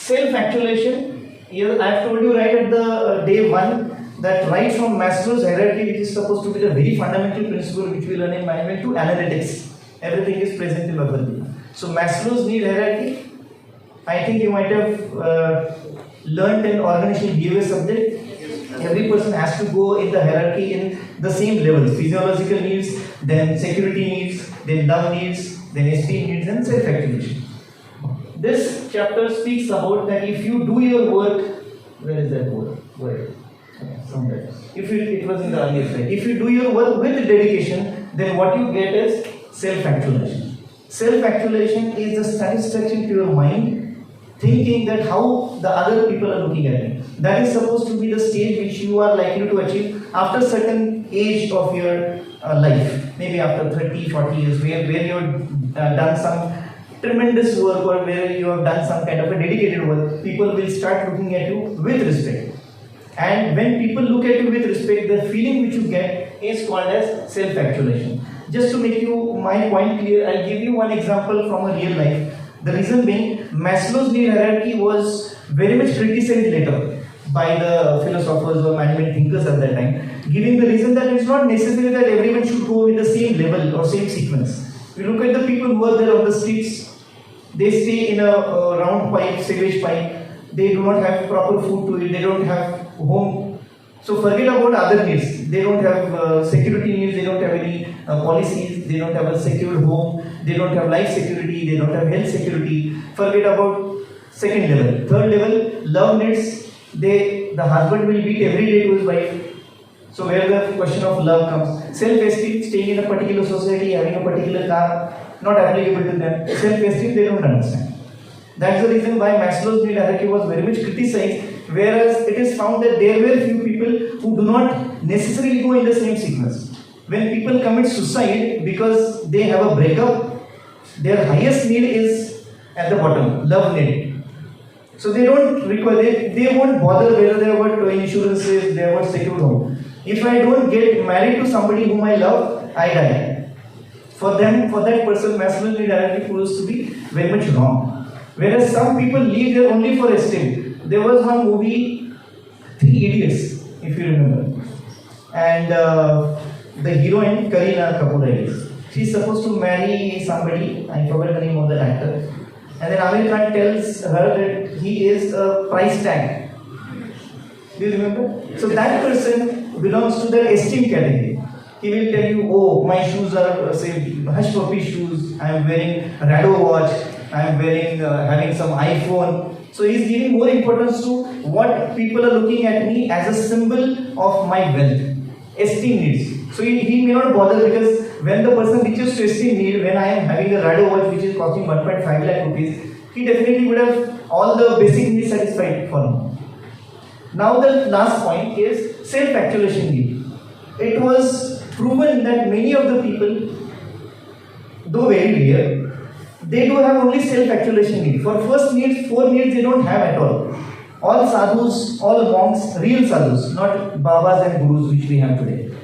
Self-actualization, I have told you right at the day one that right from Maslow's hierarchy, which is supposed to be the very fundamental principle which we learn in management, to analytics. Everything is present in Bhagavad. So Maslow's need hierarchy, I think you might have learned in organizational behavior subject. Every person has to go in the hierarchy in the same levels: physiological needs, then security needs, then love needs, then esteem needs, and self-actualization. This chapter speaks about that if you do your work, where is that word? Somewhere. It was in the earlier slide. If you do your work with dedication, then what you get is self-actualization. Self-actualization is the satisfaction to your mind, thinking that how the other people are looking at it. That is supposed to be the stage which you are likely to achieve after certain age of your life, maybe after 30, 40 years, where you have done some tremendous work or where you have done some kind of a dedicated work. People will start looking at you with respect. And when people look at you with respect, the feeling which you get is called as self-actualization. Just to make you my point clear, I'll give you one example from a real life. The reason being, Maslow's need hierarchy was very much criticized later by the philosophers or management thinkers at that time, giving the reason that it's not necessary that everyone should go with the same level or same sequence. You look at the people who are there on the streets, they stay in a round pipe, sewage pipe, they do not have proper food to eat, they don't have home. So forget about other needs. They don't have security needs, they don't have any policies, they don't have a secure home, they don't have life security, they don't have health security. Forget about second level. Third level, love needs. The husband will beat every day to his wife. So where the question of love comes. Self-esteem, staying in a particular society, having a particular car, not applicable to them. Self-esteem, they don't understand. That's the reason why Maslow's need hierarchy was very much criticized, whereas it is found that there were few people who do not necessarily go in the same sequence. When people commit suicide because they have a breakup, their highest need is at the bottom, love need. So they don't require, they won't bother whether they have got insurances, they have got secured home. If I don't get married to somebody whom I love, I die. For them, for that person, Maslow's need hierarchy proves to be very much wrong. Whereas some people live there only for esteem. There was one movie, Three Idiots, if you remember. And the heroine, Kareena Kapoor, I guess, she's supposed to marry somebody, I forgot the name of the actor. And then Amir Khan tells her that he is a price tag. Do you remember? So that person belongs to the esteem category. He will tell you, oh, my shoes are, say, hush puppy shoes, I am wearing a Rado watch, I am wearing, having some iPhone. So he is giving more importance to what people are looking at me as a symbol of my wealth, esteem needs. So he may not bother, because when the person reaches to esteem need, when I am having a Rado watch which is costing 1.5 lakh rupees, he definitely would have all the basic needs satisfied for him. Now the last point is self-actualization need. It was proven that many of the people, though very rare, they do have only self-actualization need. For first needs, 4 needs they don't have at all. All sadhus, all monks, real sadhus, not babas and gurus which we have today.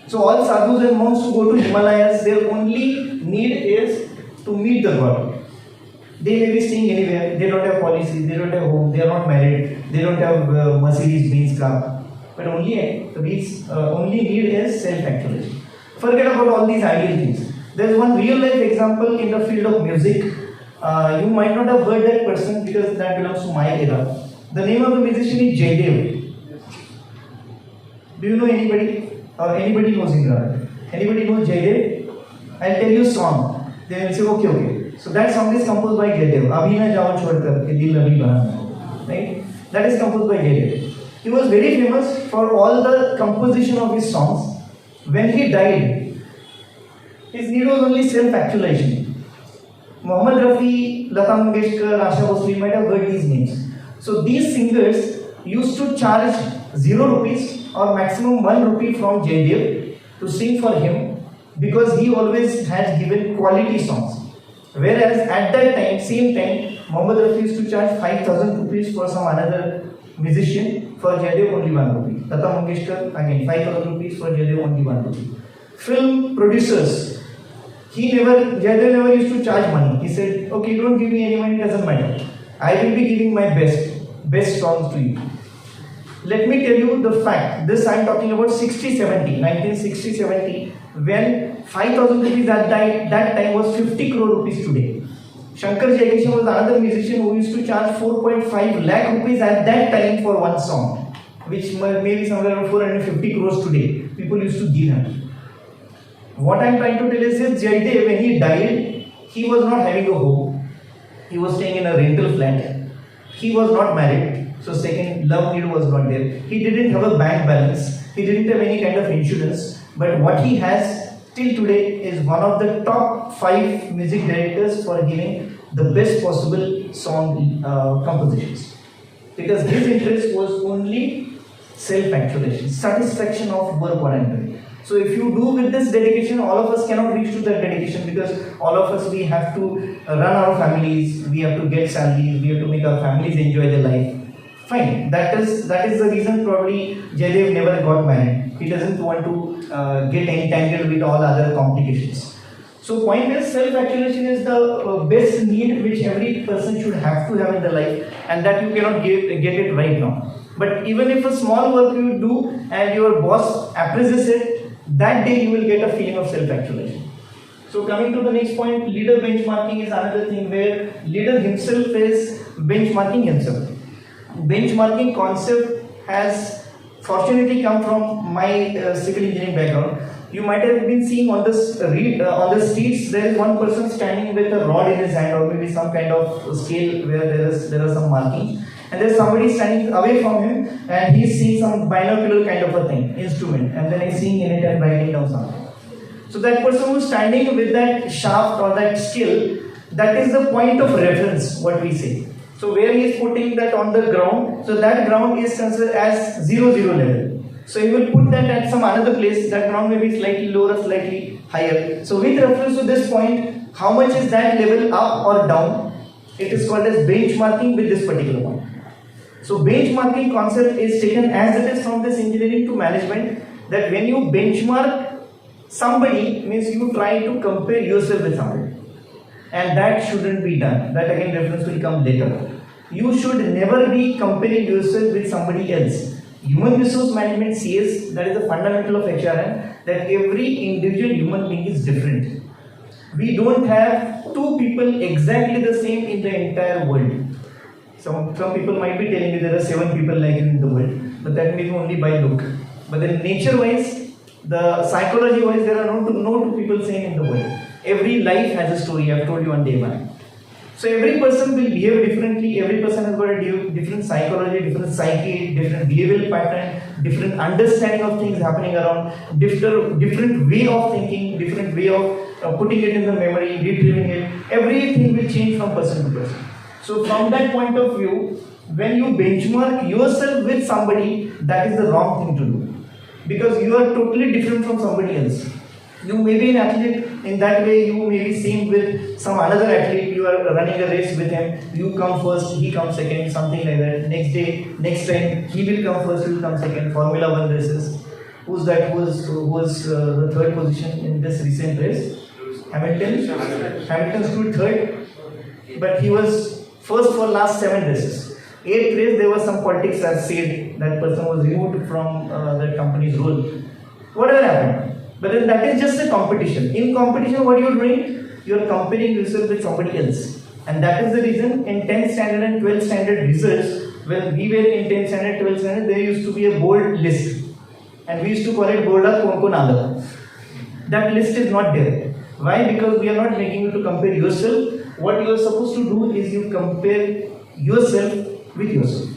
So all sadhus and monks who go to Himalayas, their only need is to meet the God. They may be staying anywhere, they don't have policies, they don't have home, they are not married, they don't have Mercedes Benz car. But only need is self-actualization. Forget about all these ideal things. There is one real life example in the field of music. You might not have heard that person because that belongs to my era. The name of the musician is Jaydev. Do you know anybody? Or anybody knows him? Anybody knows Jaydev? I'll tell you a song. They will say, okay. So that song is composed by Jaydev. Abhi na jao chhodkar ke dil abhi bahana. Right? That is composed by Jaydev. He was very famous for all the composition of his songs. When he died, his need was only self-actualization. Mohammed Rafi, Lata Mangeshkar, Asha Bhosle, you might have heard these names. So these singers used to charge 0 rupees or maximum 1 rupee from Jaydev to sing for him, because he always had given quality songs. Whereas at that time, same time, Mohammed Rafi used to charge 5,000 rupees for some another musician. For Jaydev only 1 rupee. Lata Mangeshkar again 5,000 rupees, for Jaydev only 1 rupee. Film producers, Jaydev never used to charge money. He said, okay, you don't give me any money, it doesn't matter. I will be giving my best songs to you. Let me tell you the fact. This I am talking about 1960-70, when 5,000 rupees at that time was 50 crore rupees today. Shankar Jaikishan was another musician who used to charge 4.5 lakh rupees at that time for one song, which may be somewhere around 450 crores today. People used to give him. What I am trying to tell is that Jaydev, when he died, he was not having a home. He was staying in a rental flat. He was not married. So second, love need was not there. He didn't have a bank balance. He didn't have any kind of insurance. But what he has till today is one of the top 5 music directors for giving the best possible song compositions. Because his interest was only self-actualization, satisfaction of work what I am doing. So if you do with this dedication, all of us cannot reach to that dedication, because all of us, we have to run our families, we have to get salaries, we have to make our families enjoy their life. Fine, that is the reason probably Jaydev never got married. He doesn't want to get entangled with all other complications. So point is, self-actualization is the best need which every person should have to have in their life, and that you cannot get it right now. But even if a small work you do and your boss appreciates it, that day you will get a feeling of self-actualization. So coming to the next point, leader benchmarking is another thing where leader himself is benchmarking himself. Benchmarking concept has fortunately come from my civil engineering background. You might have been seeing on the streets, there is one person standing with a rod in his hand, or maybe some kind of scale where there are some markings, and there's somebody standing away from him and he's seeing some binocular kind of a thing, instrument, and then he's seeing in it and writing down something. So that person who's standing with that shaft or that scale, that is the point of reference, what we say. So where he is putting that on the ground, so that ground is considered as 0, 0 level. So he will put that at some another place, that ground may be slightly lower or slightly higher. So with reference to this point, how much is that level up or down? It is called as benchmarking with this particular point. So benchmarking concept is taken as it is from this engineering to management, that when you benchmark somebody, means you try to compare yourself with somebody. And that shouldn't be done. That again reference will come later. You should never be comparing yourself with somebody else. Human resource management says, that is the fundamental of HRM, that every individual human being is different. We don't have 2 people exactly the same in the entire world. Some people might be telling you there are 7 people like you in the world, but that may be only by look. But then nature-wise, the psychology-wise, there are no 2 people same in the world. Every life has a story, I have told you on day 1. So every person will behave differently, every person has got a different psychology, different psyche, different behavioral pattern, different understanding of things happening around, different way of thinking, different way of putting it in the memory, retrieving it. Everything will change from person to person. So from that point of view, when you benchmark yourself with somebody, that is the wrong thing to do. Because you are totally different from somebody else. You may be an athlete, in that way you may be seen with some another athlete, you are running a race with him, you come first, he comes second, something like that. Next time, he will come first, you will come second. Formula 1 races. Who's that? Who was the 3rd position in this recent race? Hamilton? Hamilton stood 3rd, but he was first for last 7 races. 8th race, there was some politics as said, that person was removed from that company's role. Whatever happened. But then that is just a competition. In competition, what you are doing? You are comparing yourself with somebody else. And that is the reason in 10th standard and 12th standard results, when we were in 10th standard, 12th standard, there used to be a bold list. And we used to call it Bolda Kon Nala. That list is not there. Why? Because we are not making you to compare yourself. What you are supposed to do is you compare yourself with yourself.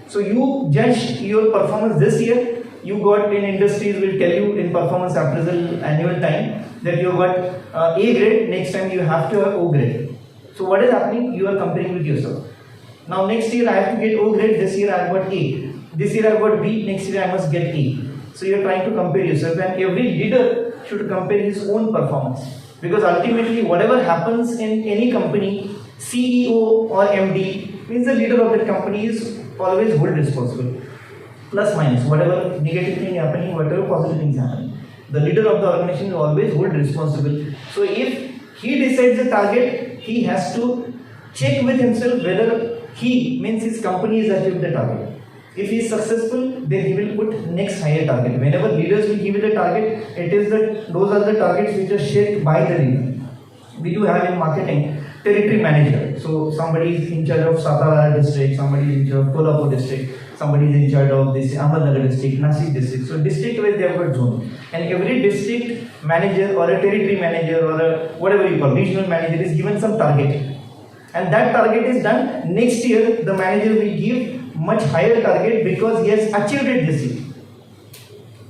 So you judge your performance this year. You got in industries will tell you in performance appraisal annual time that you got A grade, next time you have to have O grade. So what is happening? You are comparing with yourself. Now next year I have to get O grade, this year I have got A. This year I have got B, next year I must get A. So you are trying to compare yourself, and every leader should compare his own performance. Because ultimately whatever happens in any company, CEO or MD means the leader of that company is always held responsible. Plus minus, whatever negative thing happening, whatever positive things happening, the leader of the organization is always held responsible. So if he decides the target, he has to check with himself whether he means his company is achieved the target. If he is successful, then he will put next higher target. Whenever leaders will give you the target, those are the targets which are shaped by the leader. We do have in marketing territory manager. So somebody is in charge of Satara district, somebody is in charge of Kolhapur district, somebody is in charge of this Ahmednagar district, Nasik district. So district wise they have got zone, and every district manager or a territory manager or a whatever you call regional manager is given some target, and that target is done. Next year the manager will give much higher target because he has achieved it this year.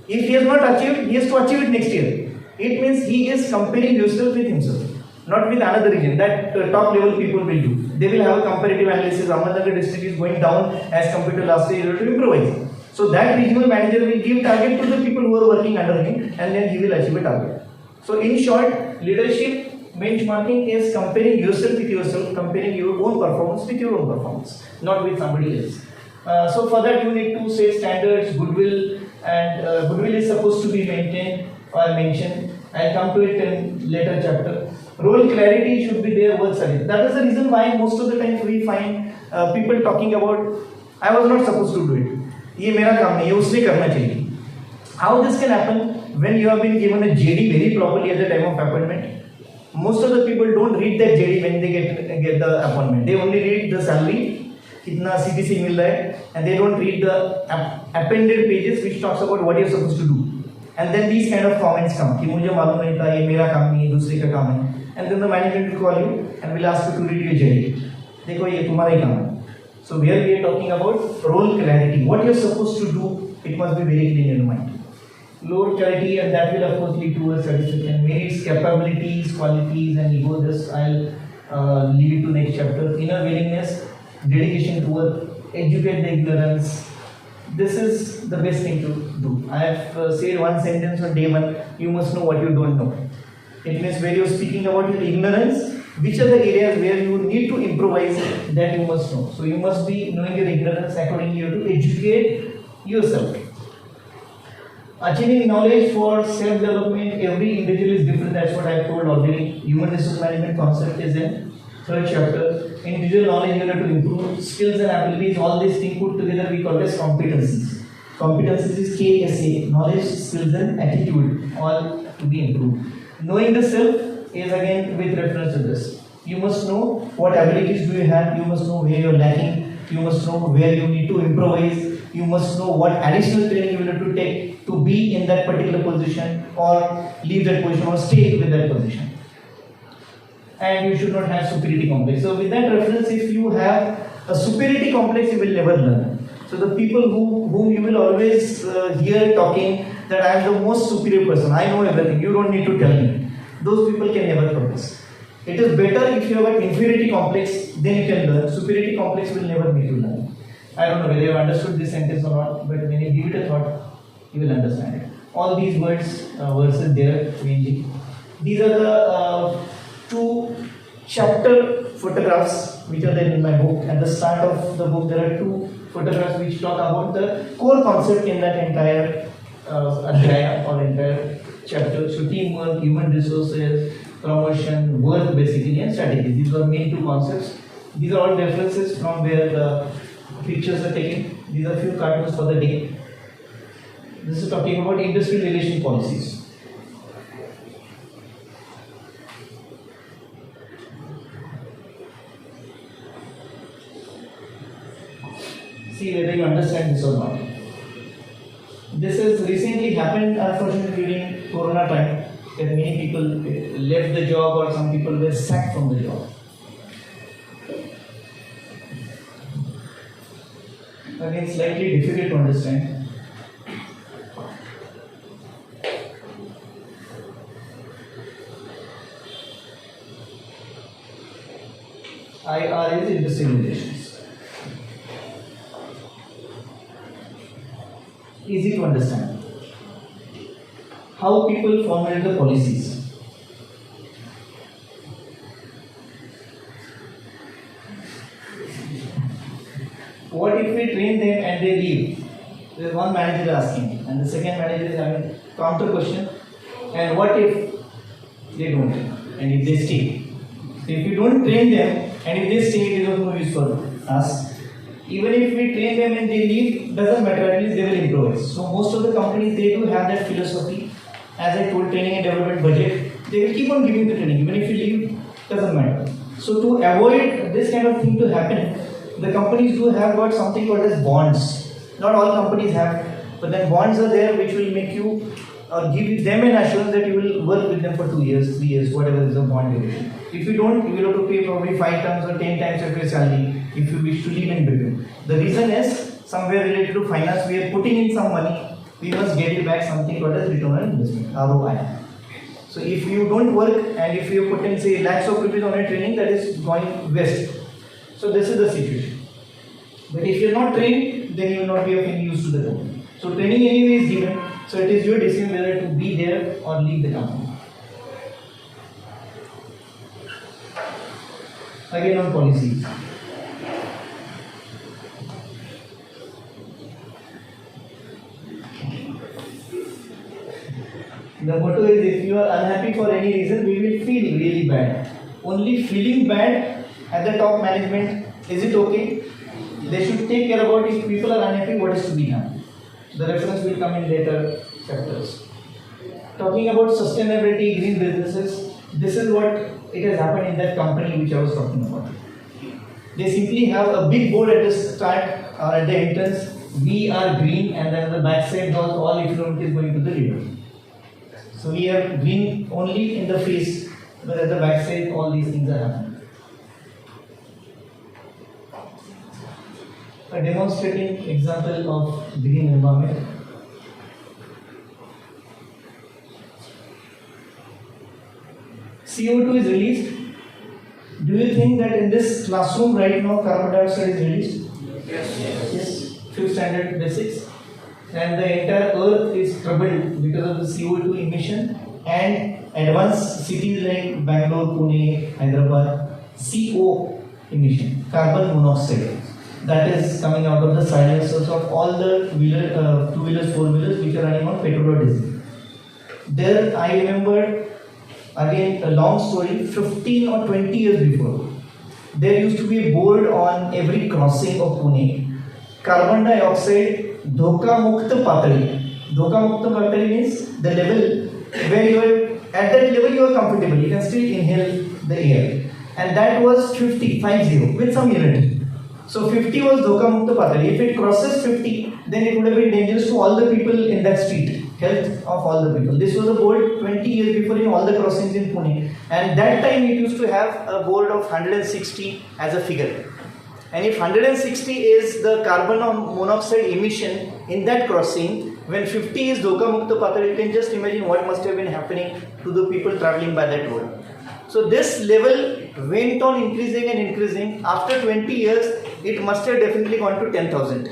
If he has not achieved, he has to achieve it next year. It means he is comparing himself with himself, not with another region. That top level people will do. They will have a comparative analysis. Ahmednagar district is going down as compared to last year to improvise. So that regional manager will give target to the people who are working under him, and then he will achieve a target. So in short, leadership benchmarking is comparing yourself with yourself, comparing your own performance with your own performance, not with somebody else. So for that you need to set standards, goodwill, and goodwill is supposed to be maintained or mentioned. I'll come to it in later chapter. Role clarity should be there, words are. That is the reason why most of the times we find people talking about, I was not supposed to do it. ये मेरा काम नहीं है, उसने करना चाहिए. How this can happen when you have been given a JD very properly at the time of appointment? Most of the people don't read that JD when they get the appointment. They only read the salary, कितना CTC मिल रहा है, and they don't read the appended pages which talks about what you're supposed to do. And then these kind of comments come कि मुझे मालूम नहीं था, ये मेरा काम नहीं है, दूसरे का काम है. And then the management will call you and will ask you to read your JD. देखो ये तुम्हारा ही काम है. So here we are talking about role clarity. What you're supposed to do, it must be very clear in your mind. Role clarity, and that will of course lead to a satisfaction. Merits, capabilities, qualities, and ego. Just I'll leave it to next chapter. Inner willingness, dedication to work, educate the ignorance. This is the best thing to do. I have said one sentence on day one. You must know what you don't know. It means where you are speaking about your ignorance, which are the areas where you need to improvise, that you must know. So you must be knowing your ignorance. Accordingly, you have to educate yourself. Achieving knowledge for self-development, every individual is different. That's what I have told already. Human resource management concept is in third chapter. Individual knowledge, you have to improve skills and abilities. All these things put together we call as competencies. Competencies is KSA, knowledge, skills and attitude, all to be improved. Knowing the self is again with reference to this. You must know what abilities do you have. You must know where you are lacking. You must know where you need to improvise. You must know what additional training you will have to take to be in that particular position or leave that position or stay with that position. And you should not have superiority complex. So with that reference, if you have a superiority complex, you will never learn. So the people whom you will always hear talking that I am the most superior person, I know everything, you don't need to tell me. Those people can never progress. It is better if you have an inferiority complex, then you can learn. Superiority complex will never make you learn. I don't know whether you have understood this sentence or not, but when you give it a thought, you will understand it. All these verses there mainly. These are the two chapter photographs which are there in my book. At the start of the book, there are two photographs which talk about the core concept in that entire adhyaya or entire chapter. So teamwork, human resources, promotion, work basically, and strategy. These are main two concepts. These are all references from where the pictures are taken. These are few cartoons for the day. This is talking about industrial relation policies. See whether you understand this or not. This has recently happened, unfortunately, during Corona time, that many people left the job or some people were sacked from the job. Again, slightly difficult to understand. IR is industrial relations. Easy to understand. How people formulate the policies. What if we train them and they leave? There is one manager asking, and the second manager is having counter question. And what if they don't, and if they stay? So if you don't train them, and if they stay, it is of no use for us. Even if we train them and they leave, doesn't matter, at least they will improvise. So most of the companies, they do have that philosophy. As I told, training and development budget, they will keep on giving the training, even if you leave, doesn't matter. So to avoid this kind of thing to happen, the companies do have got something called as bonds. Not all companies have, but then bonds are there which will make you give them an assurance that you will work with them for 2 years, 3 years, whatever is the bond duration. If you don't, you will have to pay probably 5 times or 10 times of your salary if you wish to leave in between. The reason is somewhere related to finance, we are putting in some money, we must get it back, something called as return on investment, ROI. So if you don't work and if you put in say lakhs of rupees on a training, that is going waste. So this is the situation. But if you are not trained, then you will not be of any use to the company. So training anyway is given. So it is your decision whether to be there or leave the company. Again on policies. The motto is, if you are unhappy for any reason, we will feel really bad. Only feeling bad at the top management, is it okay? They should take care about if people are unhappy, what is to be done. The reference will come in later chapters. Talking about sustainability, green businesses, this is what it has happened in that company which I was talking about. They simply have a big board at the start or at the entrance, we are green, and then the backside goes all effluent is going to the river. So we are green only in the face, but at the backside all these things are happening. A demonstrating example of green environment. CO2 is released. Do you think that in this classroom right now carbon dioxide is released? Yes. 5th standard basics. And the entire earth is troubled because of the CO2 emission, and advanced cities like Bangalore, Pune, Hyderabad, CO emission, carbon monoxide, that is coming out of the silencers of all the two-wheelers, four-wheelers which are running on petrol or diesel. There I remember, again a long story, 15 or 20 years before, there used to be a board on every crossing of Pune. Carbon dioxide Dhoka Mukta Patali. Dhoka Mukta Patali means the level where you are, at that level you are comfortable, you can still inhale the air. And that was 50 with some unit. So 50 was Dhoka Mukta Patali. If it crosses 50, then it would have been dangerous to all the people in that street, health of all the people. This was a board 20 years before in all the crossings in Pune. And that time it used to have a board of 160 as a figure. And if 160 is the carbon monoxide emission in that crossing, when 50 is Dhoka Mukta Patali, you can just imagine what must have been happening to the people travelling by that road. So this level went on increasing and increasing. After 20 years, it must have definitely gone to 10,000.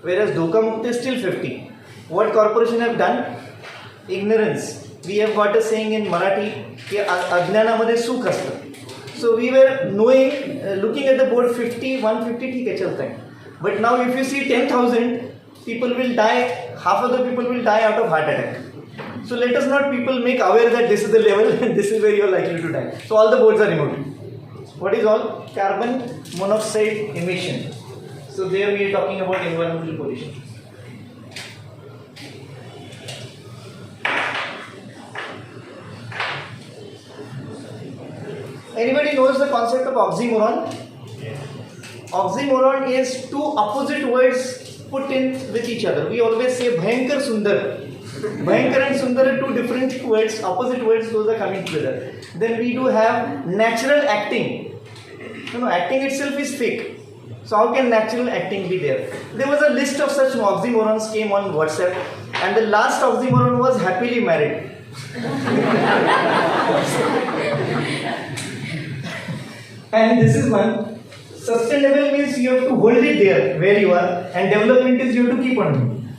Whereas Dhoka Mukta is still 50. What corporation have done? Ignorance. We have got a saying in Marathi, Ajnana Madhe Sukh Asta. So we were knowing, looking at the board 50, 150, theek hai, chalta hai. But now if you see 10,000, people will die, half of the people will die out of heart attack. So let us not people make aware that this is the level and this is where you are likely to die. So all the boards are removed. What is all? Carbon monoxide emission. So there we are talking about environmental pollution. Anybody knows the concept of oxymoron? Oxymoron is two opposite words put in with each other. We always say Bhayankar Sundar. Bhayankar and Sundar are two different words, opposite words, those are coming together. Then we do have natural acting. Acting itself is fake. So how can natural acting be there? There was a list of such oxymorons came on WhatsApp, and the last oxymoron was happily married. And this is one. Sustainable means you have to hold it there where you are, and development is you have to keep on doing.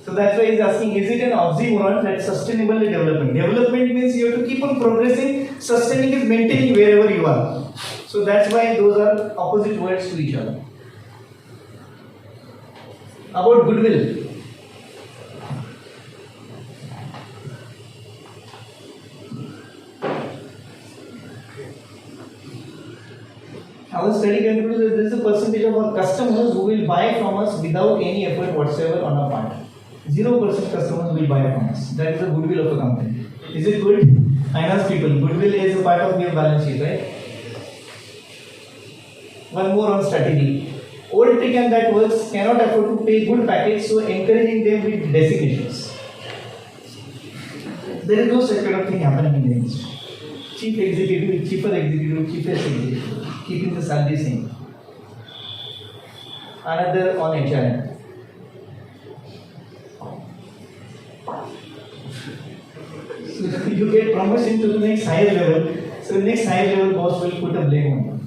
So that's why he's asking, is it an oxymoron that sustainable development? Development means you have to keep on progressing, sustaining is maintaining wherever you are. So that's why those are opposite words to each other. About goodwill. customers who will buy from us without any effort whatsoever on our part. 0% customers will buy from us. That is the goodwill of a company. Is it good? I ask people, goodwill is a part of your balance sheet, right? One more on strategy. Old trick and that works cannot afford to pay good package, so encouraging them with designations. There is no such kind of thing happening in the industry. Chief executive, chiefest executive, keeping the salary same. Another on HRM. So you get promotion to the next higher level, so the next higher level boss will put a blame on you.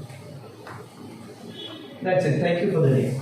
That's it. Thank you for the day.